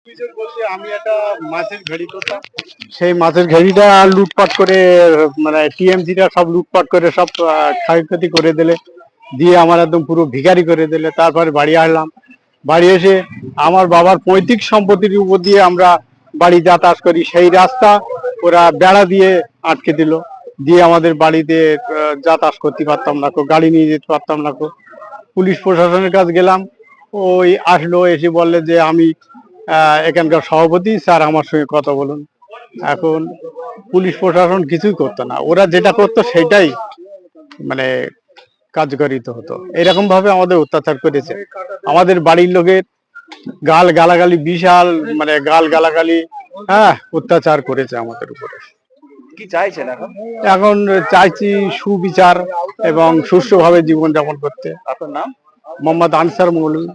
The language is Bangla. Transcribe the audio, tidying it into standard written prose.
অভিযোগ বলতে আমি একটা মাছের ঘাড়ি করতাম, সেই মাছের ঘাড়িটা লুটপাট করে, মানে টিএমসিটা সব লুটপাট করে সব ক্ষয়ক্ষতি করে দিলে, দিয়ে আমার একদম পুরো ভিখারি করে দিলে। তারপরে বাড়ি আসলাম, বাড়ি এসে আমার বাবার পৈতৃক সম্পত্তির উপর দিয়ে আমরা বাড়ি যাতায়াত করি, সেই রাস্তা ওরা বেড়া দিয়ে আটকে দিল, দিয়ে আমাদের বাড়িতে যাতায়াত করতে পারতাম না, গাড়ি নিয়ে যেতে পারতাম না। পুলিশ প্রশাসনের কাছে গেলাম, ওই আসলো, এসে বললে যে আমি এখানকার সভাপতি, স্যার আমার সঙ্গে কথা বলুন। এখন পুলিশ প্রশাসন কিছুই করতো না, ওরা যেটা করতো সেটাই মানে কার্যকারিত হতো। এরকম ভাবে আমাদের অত্যাচার করেছে, আমাদের বাড়ির লোকের গাল গালাগালি, বিশাল মানে গাল গালাগালি, হ্যাঁ, অত্যাচার করেছে আমাদের উপরে। কি চাইছেন এখন? এখন চাইছি সুবিচার এবং সুষ্ঠুভাবে জীবনযাপন করতে। আপনার নাম? মোহাম্মদ আনসার মৌলভী।